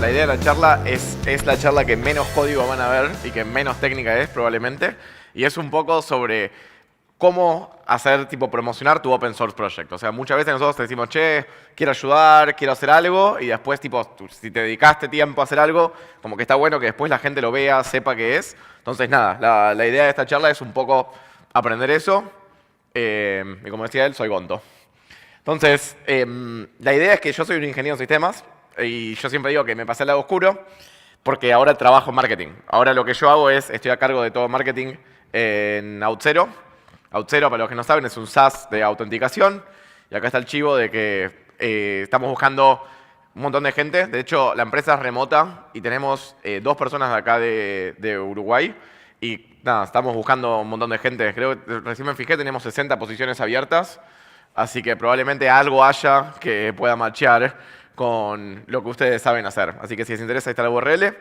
la idea de la charla es la charla que menos código van a ver y que menos técnica es probablemente. Y es un poco sobre cómo hacer, tipo, promocionar tu open source project. O sea, muchas veces nosotros te decimos, che, quiero ayudar, quiero hacer algo, y después, tipo, si te dedicaste tiempo a hacer algo, como que está bueno que después la gente lo vea, sepa qué es. Entonces, nada, la idea de esta charla es un poco aprender eso. Y como decía él, soy Gonto. Entonces, la idea es que yo soy un ingeniero en sistemas, y yo siempre digo que me pasé al lado oscuro, porque ahora trabajo en marketing. Ahora lo que yo hago es, estoy a cargo de todo marketing en OutZero. OutZero, para los que no saben, es un SaaS de autenticación. Y acá está el chivo de que estamos buscando un montón de gente. De hecho, la empresa es remota y tenemos 2 personas de acá de Uruguay. Y nada, estamos buscando un montón de gente. Creo que recién me fijé, tenemos 60 posiciones abiertas. Así que probablemente algo haya que pueda matchear con lo que ustedes saben hacer. Así que si les interesa, ahí está la URL.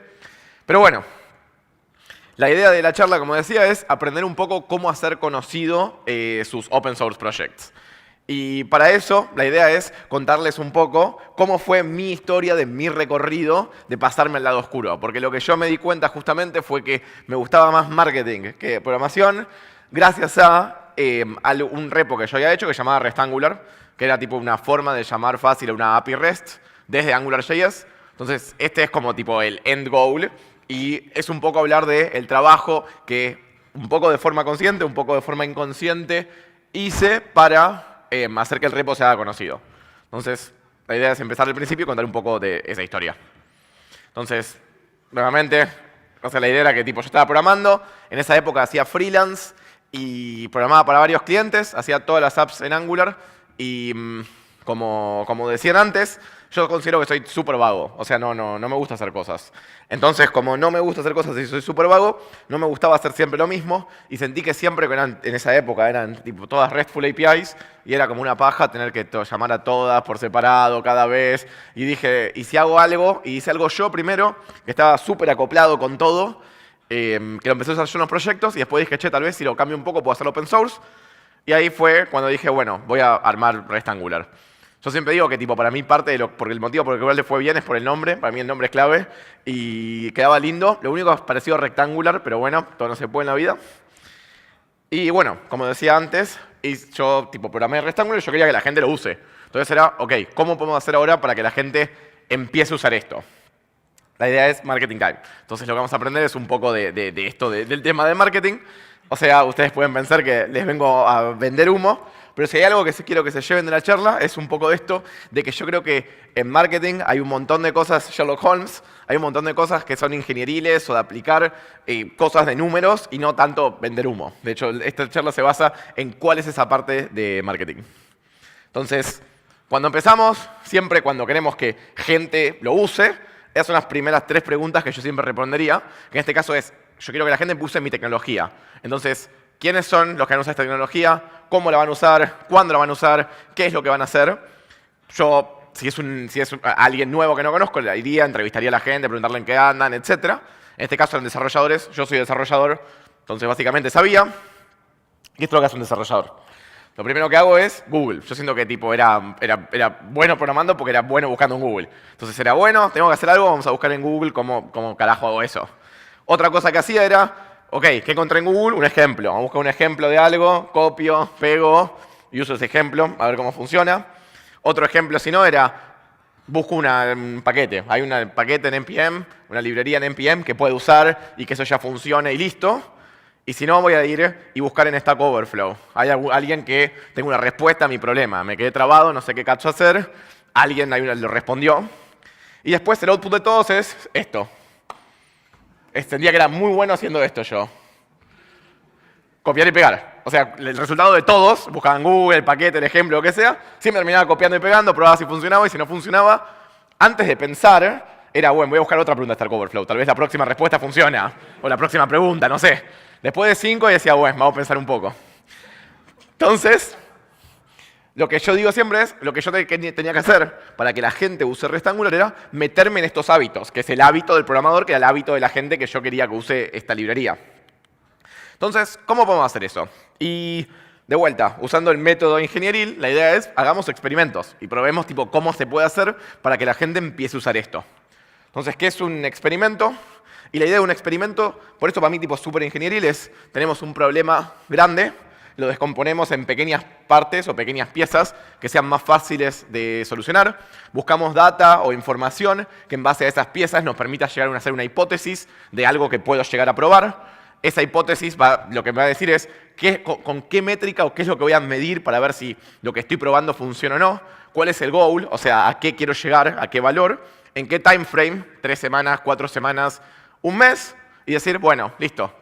Pero bueno. La idea de la charla, como decía, es aprender un poco cómo hacer conocido sus open source projects. Y para eso, la idea es contarles un poco cómo fue mi historia de mi recorrido de pasarme al lado oscuro. Porque lo que yo me di cuenta justamente fue que me gustaba más marketing que programación gracias a un repo que yo había hecho que se llamaba REST-Angular, que era tipo una forma de llamar fácil a una API REST desde AngularJS. Entonces, este es como tipo el end goal. Y es un poco hablar del trabajo que un poco de forma consciente, un poco de forma inconsciente hice para hacer que el repo se haga conocido. Entonces, la idea es empezar al principio y contar un poco de esa historia. Entonces, nuevamente, o sea, la idea era que tipo, yo estaba programando, en esa época hacía freelance y programaba para varios clientes, hacía todas las apps en Angular y como decían antes, yo considero que soy súper vago. O sea, no me gusta hacer cosas. Entonces, como no me gusta hacer cosas y soy súper vago, no me gustaba hacer siempre lo mismo. Y sentí que siempre, en esa época, eran tipo, todas RESTful APIs. Y era como una paja tener que llamar a todas por separado cada vez. Y dije, ¿y si hago algo? Y hice algo yo primero, que estaba súper acoplado con todo. Que lo empecé a usar yo en los proyectos. Y después dije, che, tal vez si lo cambio un poco puedo hacerlo open source. Y ahí fue cuando dije, bueno, voy a armar REST Angular. Yo siempre digo que tipo, para mí parte de porque el motivo por el cual le fue bien es por el nombre. Para mí el nombre es clave. Y quedaba lindo. Lo único es parecido a Rectangular, pero bueno, todo no se puede en la vida. Y bueno, como decía antes, yo tipo, programé Rectangular y yo quería que la gente lo use. Entonces era, ok, ¿cómo podemos hacer ahora para que la gente empiece a usar esto? La idea es marketing time. Entonces lo que vamos a aprender es un poco de esto, del tema de marketing. O sea, ustedes pueden pensar que les vengo a vender humo, pero si hay algo que quiero que se lleven de la charla es un poco de esto, de que yo creo que en marketing hay un montón de cosas, Sherlock Holmes, hay un montón de cosas que son ingenieriles o de aplicar cosas de números y no tanto vender humo. De hecho, esta charla se basa en cuál es esa parte de marketing. Entonces, cuando empezamos, siempre cuando queremos que gente lo use, esas son las primeras 3 preguntas que yo siempre respondería, que en este caso es, yo quiero que la gente use mi tecnología. Entonces, ¿quiénes son los que van a usar esta tecnología? ¿Cómo la van a usar? ¿Cuándo la van a usar? ¿Qué es lo que van a hacer? Yo, si es alguien nuevo que no conozco, le iría, entrevistaría a la gente, preguntarle en qué andan, etc. En este caso eran desarrolladores, yo soy desarrollador, entonces básicamente sabía. Y esto es lo que hace un desarrollador. Lo primero que hago es Google. Yo siento que tipo era bueno programando porque era bueno buscando en Google. Entonces era bueno, tengo que hacer algo, vamos a buscar en Google cómo carajo hago eso. Otra cosa que hacía era, ok, ¿qué encontré en Google? Un ejemplo. Vamos a buscar un ejemplo de algo, copio, pego y uso ese ejemplo, a ver cómo funciona. Otro ejemplo, si no, era, busco un paquete. Hay un paquete en NPM, una librería en NPM que puede usar y que eso ya funcione y listo. Y si no, voy a ir y buscar en Stack Overflow. Hay alguien que tenga una respuesta a mi problema. Me quedé trabado, no sé qué cacho hacer. Alguien lo respondió. Y después el output de todos es esto. Entendía que era muy bueno haciendo esto yo. Copiar y pegar. O sea, el resultado de todos, buscaban Google, el paquete, el ejemplo, lo que sea, siempre terminaba copiando y pegando, probaba si funcionaba y si no funcionaba, antes de pensar, era, bueno, voy a buscar otra pregunta de Stack Overflow. Tal vez la próxima respuesta funciona. O la próxima pregunta, no sé. Después de 5 decía, bueno, vamos a pensar un poco. Entonces, lo que yo digo siempre es, lo que yo tenía que hacer para que la gente use REST Angular era meterme en estos hábitos, que es el hábito del programador, que era el hábito de la gente que yo quería que use esta librería. Entonces, ¿cómo podemos hacer eso? Y de vuelta, usando el método ingenieril, la idea es, hagamos experimentos y probemos tipo cómo se puede hacer para que la gente empiece a usar esto. Entonces, ¿qué es un experimento? Y la idea de un experimento, por esto para mí tipo súper ingenieril, es tenemos un problema grande, lo descomponemos en pequeñas partes o pequeñas piezas que sean más fáciles de solucionar. Buscamos data o información que en base a esas piezas nos permita llegar a hacer una hipótesis de algo que puedo llegar a probar. Esa hipótesis lo que me va a decir es con qué métrica o qué es lo que voy a medir para ver si lo que estoy probando funciona o no, cuál es el goal, o sea, a qué quiero llegar, a qué valor, en qué time frame, 3 semanas, 4 semanas, un mes, y decir, bueno, listo,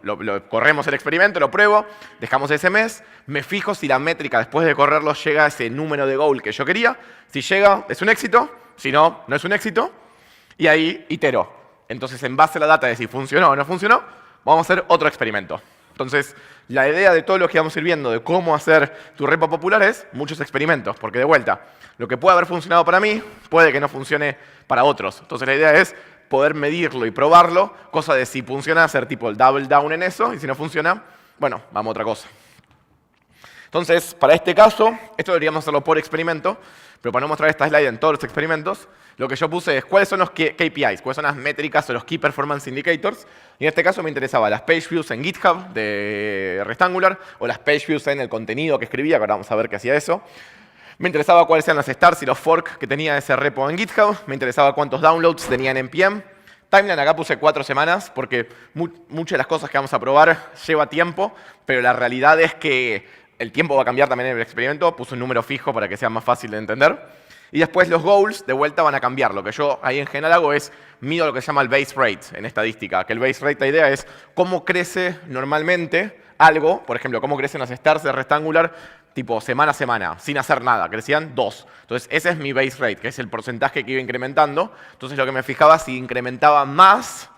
corremos el experimento, lo pruebo, dejamos ese mes, me fijo si la métrica después de correrlo llega a ese número de goal que yo quería, si llega es un éxito, si no, no es un éxito, y ahí itero. Entonces, en base a la data de si funcionó o no funcionó, vamos a hacer otro experimento. Entonces, la idea de todo lo que vamos a ir viendo de cómo hacer tu repo popular es muchos experimentos, porque de vuelta, lo que puede haber funcionado para mí, puede que no funcione para otros. Entonces, la idea es poder medirlo y probarlo, cosa de si funciona, hacer tipo el double down en eso, y si no funciona, bueno, vamos a otra cosa. Entonces, para este caso, esto deberíamos hacerlo por experimento, pero para no mostrar esta slide en todos los experimentos, lo que yo puse es cuáles son los KPIs, cuáles son las métricas o los Key Performance Indicators. Y en este caso me interesaba las page views en GitHub de Rectangular o las page views en el contenido que escribía, que ahora vamos a ver qué hacía eso. Me interesaba cuáles eran las stars y los forks que tenía ese repo en GitHub. Me interesaba cuántos downloads tenía en NPM. Timeline acá puse 4 semanas porque muchas de las cosas que vamos a probar lleva tiempo, pero la realidad es que el tiempo va a cambiar también en el experimento. Puse un número fijo para que sea más fácil de entender. Y después los goals de vuelta van a cambiar. Lo que yo ahí en general hago es mido lo que se llama el base rate en estadística. Que el base rate, la idea es cómo crece normalmente algo. Por ejemplo, cómo crecen las stars de Rectangular tipo semana a semana, sin hacer nada. Crecían 2. Entonces, ese es mi base rate, que es el porcentaje que iba incrementando. Entonces, lo que me fijaba si incrementaba más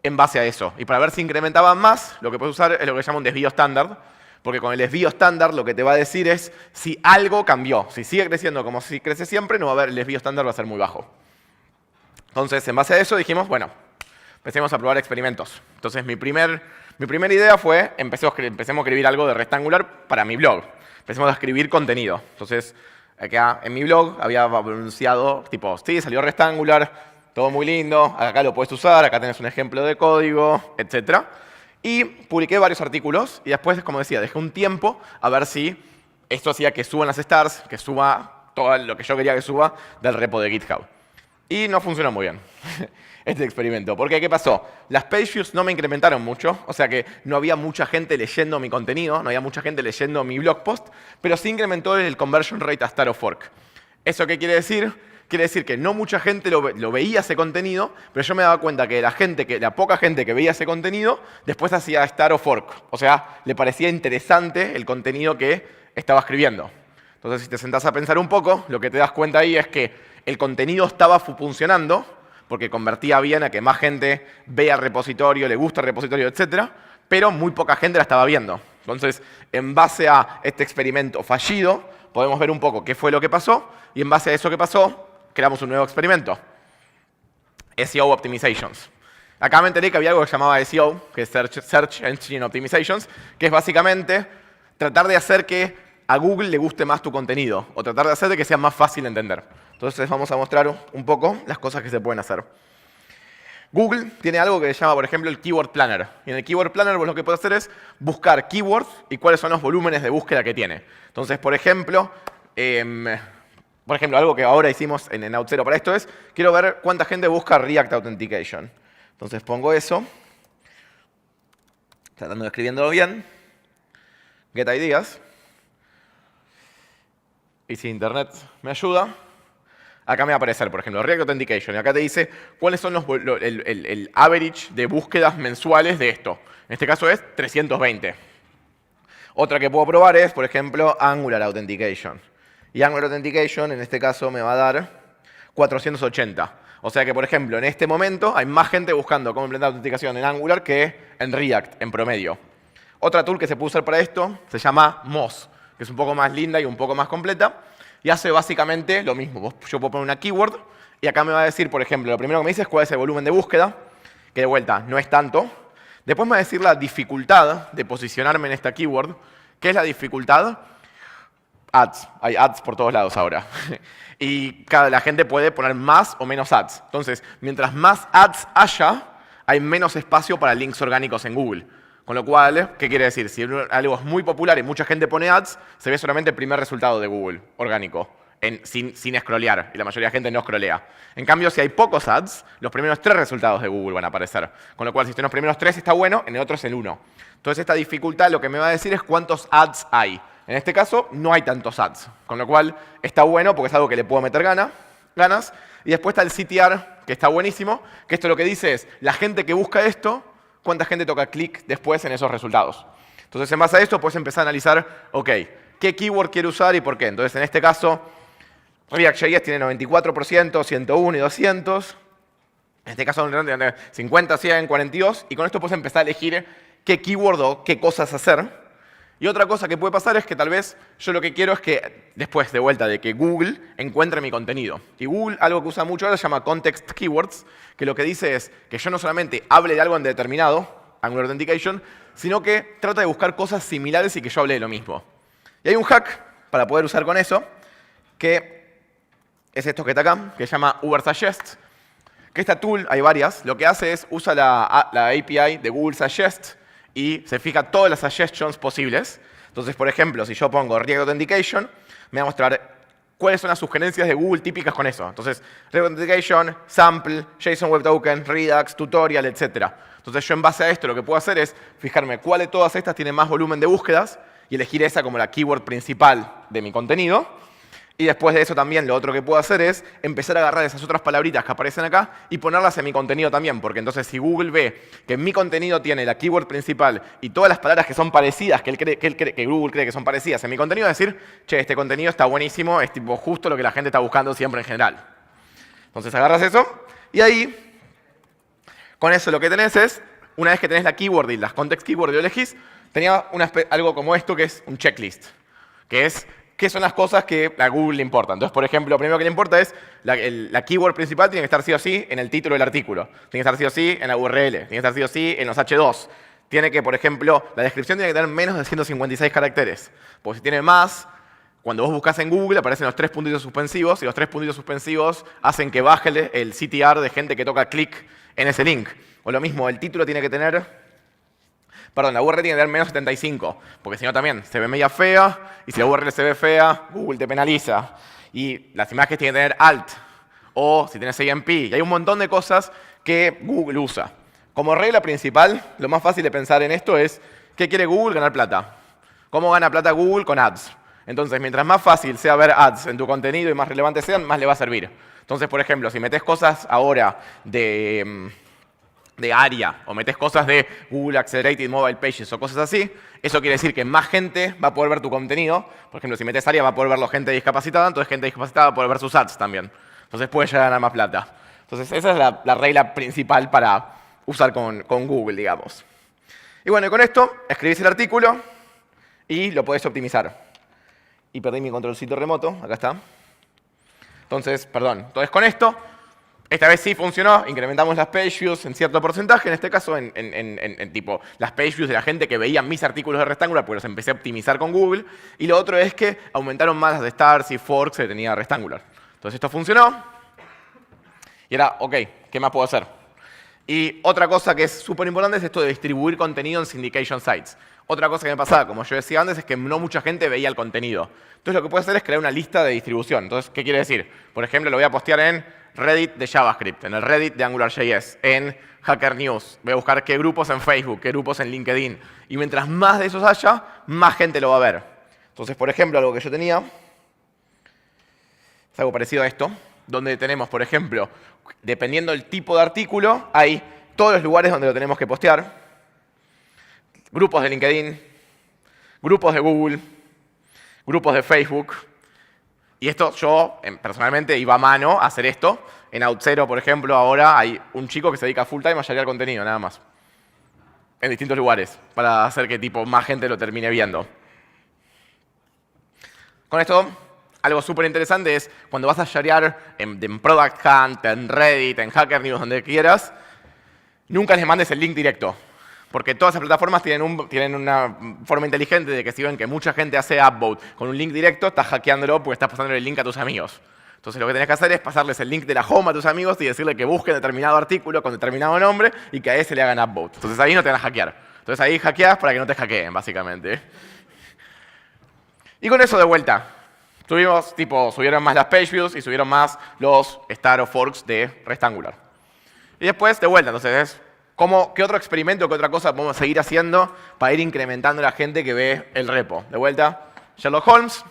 en base a eso. Y para ver si incrementaba más, lo que puedes usar es lo que se llama un desvío estándar. Porque con el desvío estándar lo que te va a decir es si algo cambió. Si sigue creciendo como si crece siempre, no va a haber, el desvío estándar va a ser muy bajo. Entonces, en base a eso dijimos, bueno, empecemos a probar experimentos. Entonces, mi primera idea fue, empecemos a escribir algo de Rectangular para mi blog. Empecemos a escribir contenido. Entonces, acá en mi blog había anunciado, tipo, sí, salió Rectangular, todo muy lindo, acá lo puedes usar, acá tenés un ejemplo de código, etcétera. Y publiqué varios artículos y después, como decía, dejé un tiempo a ver si esto hacía que suban las stars, que suba todo lo que yo quería que suba del repo de GitHub. Y no funcionó muy bien este experimento. Porque, ¿qué pasó? Las page views no me incrementaron mucho, o sea que no había mucha gente leyendo mi contenido, no había mucha gente leyendo mi blog post, pero sí incrementó el conversion rate a star o fork. ¿Eso qué quiere decir? Quiere decir que no mucha gente lo veía ese contenido, pero yo me daba cuenta que la poca gente que veía ese contenido después hacía star o fork. O sea, le parecía interesante el contenido que estaba escribiendo. Entonces, si te sentás a pensar un poco, lo que te das cuenta ahí es que el contenido estaba funcionando, porque convertía bien a que más gente vea el repositorio, le gusta el repositorio, etc. Pero muy poca gente la estaba viendo. Entonces, en base a este experimento fallido, podemos ver un poco qué fue lo que pasó, y en base a eso que pasó, creamos un nuevo experimento. SEO Optimizations. Acá me enteré que había algo que se llamaba SEO, que es Search Engine Optimizations, que es básicamente tratar de hacer que a Google le guste más tu contenido, o tratar de hacer de que sea más fácil de entender. Entonces vamos a mostrar un poco las cosas que se pueden hacer. Google tiene algo que se llama, por ejemplo, el Keyword Planner. Y en el Keyword Planner vos lo que puedes hacer es buscar keywords y cuáles son los volúmenes de búsqueda que tiene. Entonces, por ejemplo, algo que ahora hicimos en Auth0 para esto es, quiero ver cuánta gente busca React Authentication. Entonces pongo eso, tratando de escribiéndolo bien, get ideas, y si internet me ayuda, acá me va a aparecer, por ejemplo, React Authentication, y acá te dice cuáles son el average de búsquedas mensuales de esto. En este caso es 320. Otra que puedo probar es, por ejemplo, Angular Authentication. Y Angular Authentication, en este caso, me va a dar 480. O sea que, por ejemplo, en este momento hay más gente buscando cómo implementar autenticación en Angular que en React, en promedio. Otra tool que se puede usar para esto se llama Moz, que es un poco más linda y un poco más completa. Y hace básicamente lo mismo. Yo puedo poner una keyword y acá me va a decir, por ejemplo, lo primero que me dice es cuál es el volumen de búsqueda, que de vuelta no es tanto. Después me va a decir la dificultad de posicionarme en esta keyword. ¿Qué es la dificultad? ads. Hay ads por todos lados ahora. Y la gente puede poner más o menos ads. Entonces, mientras más ads haya, hay menos espacio para links orgánicos en Google. Con lo cual, ¿qué quiere decir? Si algo es muy popular y mucha gente pone ads, se ve solamente el primer resultado de Google orgánico, sin scrollear. Y la mayoría de gente no scrollea. En cambio, si hay pocos ads, los primeros 3 resultados de Google van a aparecer. Con lo cual, si estoy en los primeros 3 está bueno, en el otro es el 1. Entonces, esta dificultad lo que me va a decir es cuántos ads hay. En este caso, no hay tantos ads. Con lo cual, está bueno porque es algo que le puedo meter ganas. Y después está el CTR, que está buenísimo, que esto lo que dice es, la gente que busca esto, cuánta gente toca clic después en esos resultados. Entonces, en base a esto, puedes empezar a analizar, ok, qué keyword quiero usar y por qué. Entonces, en este caso, React.js tiene 94%, 101 y 200. En este caso, 50, 100, 42. Y con esto puedes empezar a elegir qué keyword o qué cosas hacer. Y otra cosa que puede pasar es que tal vez yo lo que quiero es que, después de vuelta, de que Google encuentre mi contenido. Y Google, algo que usa mucho ahora, se llama Context Keywords, que lo que dice es que yo no solamente hable de algo en determinado, Angular Authentication, sino que trata de buscar cosas similares y que yo hable de lo mismo. Y hay un hack para poder usar con eso, que es esto que está acá, que se llama Ubersuggest, que esta tool, hay varias, lo que hace es, usa la API de Google Suggest, y se fija todas las suggestions posibles. Entonces, por ejemplo, si yo pongo React Authentication, me va a mostrar cuáles son las sugerencias de Google típicas con eso. Entonces, React Authentication, Sample, JSON Web Token, Redux, Tutorial, etc. Entonces, yo en base a esto lo que puedo hacer es fijarme cuál de todas estas tiene más volumen de búsquedas y elegir esa como la keyword principal de mi contenido. Y después de eso también lo otro que puedo hacer es empezar a agarrar esas otras palabritas que aparecen acá y ponerlas en mi contenido también. Porque entonces si Google ve que mi contenido tiene la keyword principal y todas las palabras que son parecidas, que Google cree que son parecidas en mi contenido, decir, che, este contenido está buenísimo, es tipo justo lo que la gente está buscando siempre en general. Entonces agarras eso y ahí, con eso lo que tenés es, una vez que tenés la keyword y las context keyword y lo elegís, tenía algo como esto que es un checklist, que es qué son las cosas que a Google le importan. Entonces, por ejemplo, lo primero que le importa es la keyword principal tiene que estar sí o sí en el título del artículo. Tiene que estar sí o sí en la URL. Tiene que estar sí o sí en los H2. Tiene que, por ejemplo, la descripción tiene que tener menos de 156 caracteres. Porque si tiene más, cuando vos buscas en Google aparecen los 3 puntitos suspensivos y los 3 puntitos suspensivos hacen que baje el CTR de gente que toca clic en ese link. O lo mismo, el título tiene que tener... Perdón, la URL tiene que tener menos 75, porque si no también se ve media fea, y si la URL se ve fea, Google te penaliza. Y las imágenes tienen que tener alt, o si tienes AMP, y hay un montón de cosas que Google usa. Como regla principal, lo más fácil de pensar en esto es, ¿qué quiere Google? Ganar plata. ¿Cómo gana plata Google? Con ads. Entonces, mientras más fácil sea ver ads en tu contenido y más relevantes sean, más le va a servir. Entonces, por ejemplo, si metes cosas ahora de ARIA o metes cosas de Google Accelerated Mobile Pages o cosas así, eso quiere decir que más gente va a poder ver tu contenido. Por ejemplo, si metes ARIA va a poder verlo gente discapacitada, entonces gente discapacitada va a poder ver sus ads también. Entonces puedes llegar a ganar más plata. Entonces esa es la regla principal para usar con Google, digamos. Y bueno, y con esto escribís el artículo y lo podés optimizar. Y perdí mi controlcito remoto, acá está. Entonces con esto... Esta vez sí funcionó, incrementamos las page views en cierto porcentaje, en este caso en tipo las page views de la gente que veía mis artículos de Rectangular, porque los empecé a optimizar con Google. Y lo otro es que aumentaron más las de stars y forks que tenía Rectangular. Entonces esto funcionó. Y era, ok, ¿qué más puedo hacer? Y otra cosa que es súper importante es esto de distribuir contenido en syndication sites. Otra cosa que me pasaba, como yo decía antes, es que no mucha gente veía el contenido. Entonces lo que puedo hacer es crear una lista de distribución. Entonces, ¿qué quiere decir? Por ejemplo, lo voy a postear en Reddit de JavaScript, en el Reddit de AngularJS, en Hacker News. Voy a buscar qué grupos en Facebook, qué grupos en LinkedIn. Y mientras más de esos haya, más gente lo va a ver. Entonces, por ejemplo, algo que yo tenía es algo parecido a esto, donde tenemos, por ejemplo, dependiendo del tipo de artículo, hay todos los lugares donde lo tenemos que postear. Grupos de LinkedIn, grupos de Google, grupos de Facebook. Y esto yo personalmente iba a mano a hacer esto. En OutZero, por ejemplo, ahora hay un chico que se dedica full time a sharear contenido, nada más. En distintos lugares, para hacer que tipo más gente lo termine viendo. Con esto, algo súper interesante es cuando vas a sharear en Product Hunt, en Reddit, en Hacker News, donde quieras, nunca les mandes el link directo. Porque todas esas plataformas tienen una forma inteligente de que si ven que mucha gente hace upvote con un link directo, estás hackeándolo porque estás pasando el link a tus amigos. Entonces lo que tenés que hacer es pasarles el link de la home a tus amigos y decirle que busquen determinado artículo con determinado nombre y que a ese le hagan upvote. Entonces ahí no te van a hackear. Entonces ahí hackeás para que no te hackeen, básicamente. Y con eso de vuelta, subieron más las page views y subieron más los star of forks de REST Angular. Y después, de vuelta, entonces, ¿qué otro experimento, qué otra cosa podemos seguir haciendo para ir incrementando la gente que ve el repo? De vuelta, Sherlock Holmes.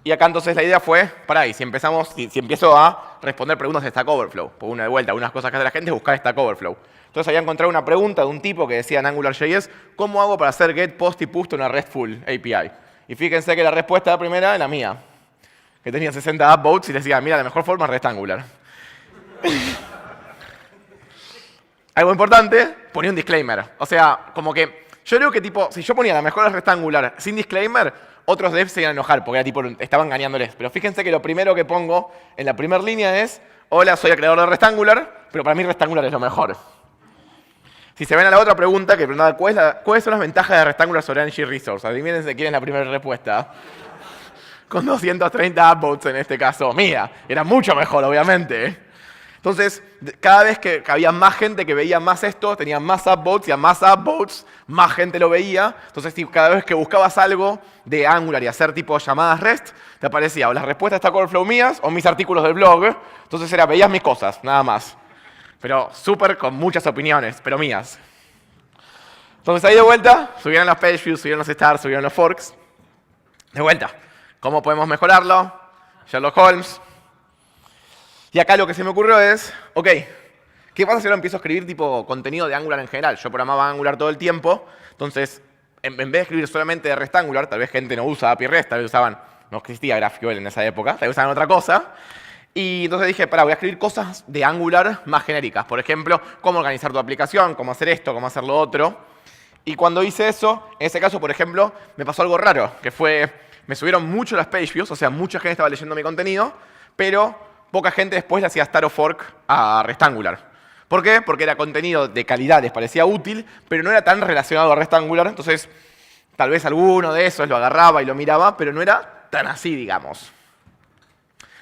Y acá entonces la idea fue, si empiezo a responder preguntas de Stack Overflow, por una de vuelta, unas cosas que hace la gente es buscar Stack Overflow. Entonces había encontrado una pregunta de un tipo que decía en AngularJS, ¿cómo hago para hacer get, post y push en una RESTful API? Y fíjense que la respuesta primera es la mía, que tenía 60 upvotes y decía, mira, la mejor forma es REST Angular. Algo importante, ponía un disclaimer. O sea, como que yo creo que si yo ponía la mejor es REST Angular sin disclaimer, otros devs se iban a enojar porque estaban engañándoles. Pero fíjense que lo primero que pongo en la primera línea es, hola, soy el creador de REST Angular, pero para mí REST Angular es lo mejor. Si se ven a la otra pregunta, que preguntaba, ¿cuáles son las ventajas de REST Angular sobre Energy Resource? Adivinen quién es la primera respuesta. Con 230 upvotes en este caso. Mía, era mucho mejor, obviamente. Entonces, cada vez que había más gente que veía más esto, tenían más upvotes, y a más upvotes, más gente lo veía. Entonces, cada vez que buscabas algo de Angular y hacer tipo llamadas REST, te aparecía o las respuestas de Stack Overflow mías o mis artículos del blog. Entonces, veías mis cosas, nada más. Pero súper con muchas opiniones, pero mías. Entonces, ahí de vuelta, subieron los page views, subieron los stars, subieron los forks. De vuelta, ¿cómo podemos mejorarlo? Sherlock Holmes. Y acá lo que se me ocurrió es, ok, ¿qué pasa si ahora empiezo a escribir tipo contenido de Angular en general? Yo programaba Angular todo el tiempo, entonces en vez de escribir solamente de REST Angular, tal vez gente no usa API REST, tal vez no existía GraphQL en esa época, tal vez usaban otra cosa. Y entonces dije, voy a escribir cosas de Angular más genéricas. Por ejemplo, cómo organizar tu aplicación, cómo hacer esto, cómo hacer lo otro. Y cuando hice eso, en ese caso, por ejemplo, me pasó algo raro, que fue, me subieron mucho las page views, o sea, mucha gente estaba leyendo mi contenido, pero poca gente después le hacía star of fork a REST Angular. ¿Por qué? Porque era contenido de calidad, les parecía útil, pero no era tan relacionado a REST Angular, entonces tal vez alguno de esos lo agarraba y lo miraba, pero no era tan así, digamos.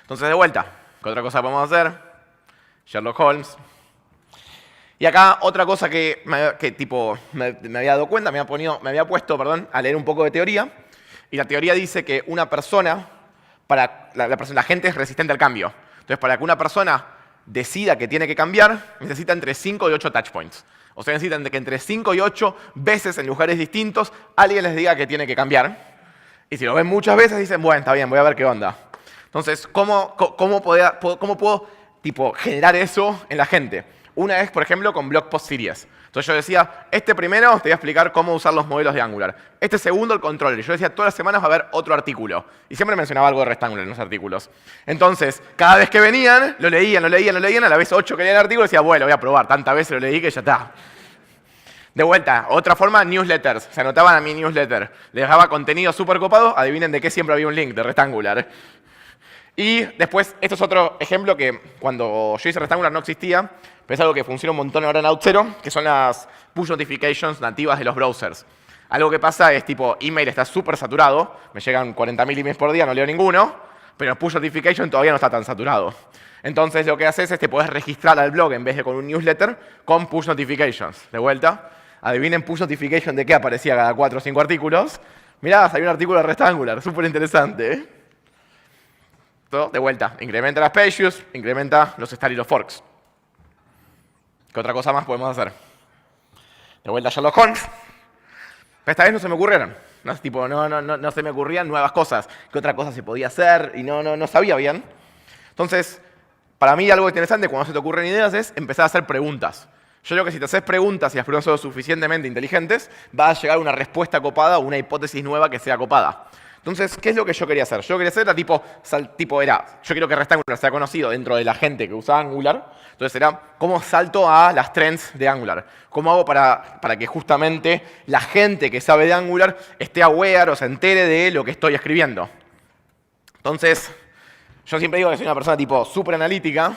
Entonces, de vuelta, ¿qué otra cosa podemos hacer? Sherlock Holmes. Y acá otra cosa que me había dado cuenta, me había puesto a leer un poco de teoría, y la teoría dice que una persona, la gente es resistente al cambio. Entonces, para que una persona decida que tiene que cambiar, necesita entre 5 y 8 touch points. O sea, necesitan que entre 5 y 8 veces en lugares distintos alguien les diga que tiene que cambiar. Y si lo ven muchas veces, dicen, bueno, está bien, voy a ver qué onda. Entonces, ¿cómo puedo generar eso en la gente? Una es, por ejemplo, con blog post series. Entonces yo decía, primero te voy a explicar cómo usar los modelos de Angular. Segundo, el controller. Yo decía, todas las semanas va a haber otro artículo. Y siempre mencionaba algo de REST Angular en los artículos. Entonces, cada vez que venían, lo leían. A la vez 8 que leían el artículo, decía, bueno, lo voy a probar. Tantas veces lo leí que ya está. De vuelta, otra forma, newsletters. Se anotaban a mi newsletter. Les dejaba contenido súper copado. Adivinen de qué siempre había un link, de REST Angular. Y después, esto es otro ejemplo que cuando yo hice REST Angular no existía, pero es algo que funciona un montón ahora en Auth0, que son las push notifications nativas de los browsers. Algo que pasa es email está súper saturado, me llegan 40.000 emails por día, no leo ninguno, pero push notification todavía no está tan saturado. Entonces lo que haces es te puedes registrar al blog en vez de con un newsletter con push notifications. De vuelta, adivinen push notification de qué aparecía cada 4 o 5 artículos. Mirá, salió un artículo de REST Angular, súper interesante. Todo, de vuelta, incrementa las page views, incrementa los stars y los forks. ¿Qué otra cosa más podemos hacer? De vuelta a Sherlock Holmes. Pero esta vez no se me ocurrieron. No se me ocurrían nuevas cosas. ¿Qué otra cosa se podía hacer? Y no sabía bien. Entonces, para mí algo interesante cuando se te ocurren ideas es empezar a hacer preguntas. Yo creo que si te haces preguntas y las preguntas son lo suficientemente inteligentes, va a llegar una respuesta copada o una hipótesis nueva que sea copada. Entonces, ¿qué es lo que yo quería hacer? Yo quería hacer yo quiero que REST Angular sea conocido dentro de la gente que usa Angular. Entonces era, ¿cómo salto a las trends de Angular? ¿Cómo hago para que justamente la gente que sabe de Angular esté aware o se entere de lo que estoy escribiendo? Entonces, yo siempre digo que soy una persona súper analítica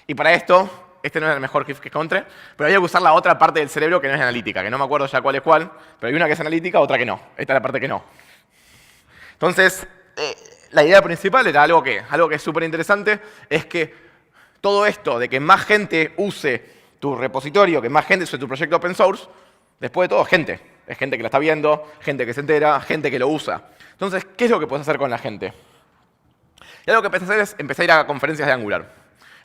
y para esto este no es el mejor GIF que encontré, pero había que usar la otra parte del cerebro que no es analítica, que no me acuerdo ya cuál es cuál, pero hay una que es analítica, otra que no. Esta es la parte que no. Entonces, la idea principal era algo que es súper interesante, es que todo esto de que más gente use tu repositorio, que más gente use tu proyecto open source, después de todo, gente. Es gente que la está viendo, gente que se entera, gente que lo usa. Entonces, ¿qué es lo que puedes hacer con la gente? Y algo que empecé a hacer es empezar a ir a conferencias de Angular.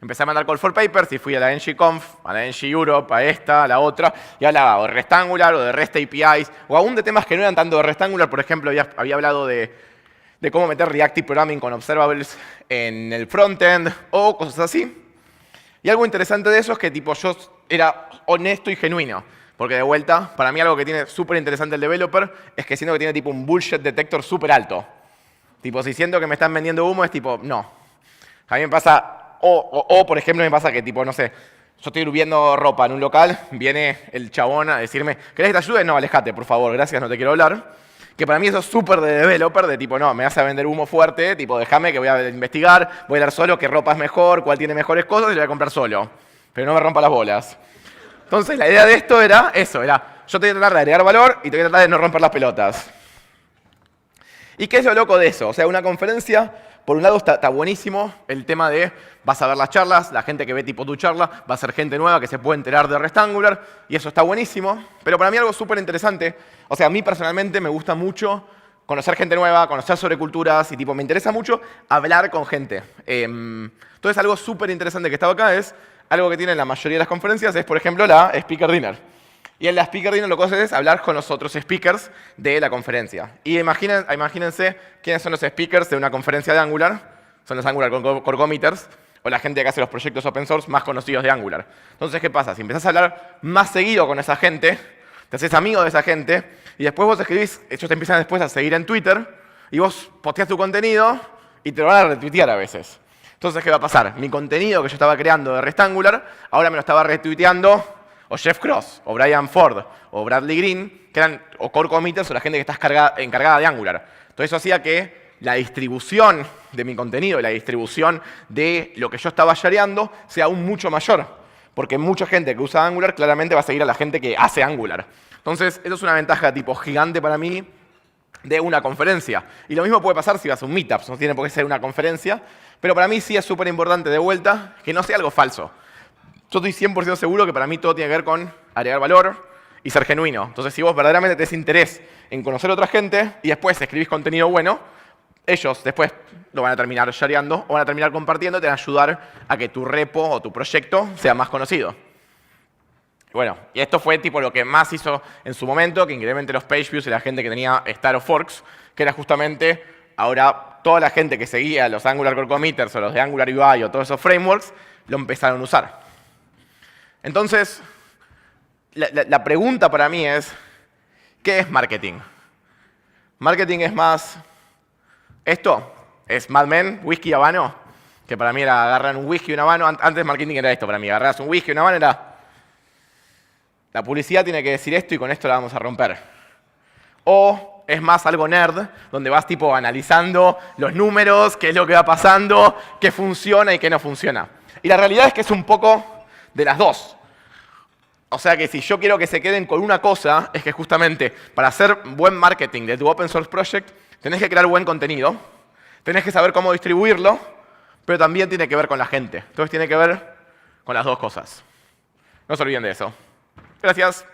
Empecé a mandar call for papers y fui a la NG-Conf, a la NG Europe, a esta, a la otra, y hablaba o de REST Angular o de REST APIs, o aún de temas que no eran tanto de REST Angular. Por ejemplo, había hablado de cómo meter Reactive Programming con Observables en el frontend, o cosas así. Y algo interesante de eso es que tipo, yo era honesto y genuino. Porque de vuelta, para mí algo que tiene súper interesante el developer es que siento que tiene tipo un bullshit detector súper alto. Tipo, si siento que me están vendiendo humo, es tipo, no. A mí me pasa, por ejemplo, me pasa que tipo, no sé, yo estoy viendo ropa en un local, viene el chabón a decirme, ¿querés que te ayude? No, alejate, por favor, gracias, no te quiero hablar. Que para mí eso es súper de developer, de tipo, no, me vas a vender humo fuerte, tipo, déjame que voy a investigar, voy a ver solo qué ropa es mejor, cuál tiene mejores cosas y lo voy a comprar solo. Pero no me rompa las bolas. Entonces, la idea de esto era eso, era yo te voy a tratar de agregar valor y te voy a tratar de no romper las pelotas. ¿Y qué es lo loco de eso? O sea, una conferencia, por un lado está buenísimo el tema de vas a ver las charlas, la gente que ve tipo tu charla, va a ser gente nueva que se puede enterar de REST Angular, y eso está buenísimo. Pero para mí algo súper interesante, o sea, a mí personalmente me gusta mucho conocer gente nueva, conocer sobre culturas, y tipo, me interesa mucho hablar con gente. Entonces, algo súper interesante que estaba acá es algo que tienen la mayoría de las conferencias es, por ejemplo, la Speaker Dinner. Y en la Speaker Dinner lo que haces es hablar con los otros speakers de la conferencia. Y imagínense quiénes son los speakers de una conferencia de Angular. Son los Angular Core Committers, o la gente que hace los proyectos open source más conocidos de Angular. Entonces, ¿qué pasa? Si empezás a hablar más seguido con esa gente, te haces amigo de esa gente, y después vos escribís, ellos te empiezan después a seguir en Twitter, y vos posteás tu contenido, y te lo van a retuitear a veces. Entonces, ¿qué va a pasar? Mi contenido que yo estaba creando de REST Angular, ahora me lo estaba retuiteando o Jeff Cross, o Brian Ford, o Bradley Green, que eran o core committers o la gente que está encargada de Angular. Entonces, eso hacía que la distribución de mi contenido y la distribución de lo que yo estaba shareando sea aún mucho mayor. Porque mucha gente que usa Angular claramente va a seguir a la gente que hace Angular. Entonces, eso es una ventaja tipo gigante para mí de una conferencia. Y lo mismo puede pasar si vas a un meetup, no tiene por qué ser una conferencia, pero para mí sí es súper importante de vuelta que no sea algo falso. Yo estoy 100% seguro que para mí todo tiene que ver con agregar valor y ser genuino. Entonces, si vos verdaderamente tenés interés en conocer a otra gente y después escribís contenido bueno, ellos después lo van a terminar shareando o van a terminar compartiendo y te van a ayudar a que tu repo o tu proyecto sea más conocido. Bueno, y esto fue tipo lo que más hizo en su momento, que increíblemente los page views y la gente que tenía Star of Forks, que era justamente ahora toda la gente que seguía los Angular Core Committers o los de Angular UI o todos esos frameworks, lo empezaron a usar. Entonces, la pregunta para mí es, ¿qué es marketing? Marketing es más esto, es Mad Men, whisky y habano, que para mí era agarrar un whisky y un habano. Antes marketing era esto para mí, agarras un whisky y un habano era la publicidad tiene que decir esto y con esto la vamos a romper. O es más algo nerd, donde vas tipo analizando los números, qué es lo que va pasando, qué funciona y qué no funciona. Y la realidad es que es un poco de las dos. O sea que si yo quiero que se queden con una cosa, es que justamente para hacer buen marketing de tu open source project, tenés que crear buen contenido, tenés que saber cómo distribuirlo, pero también tiene que ver con la gente. Entonces tiene que ver con las dos cosas. No se olviden de eso. Gracias.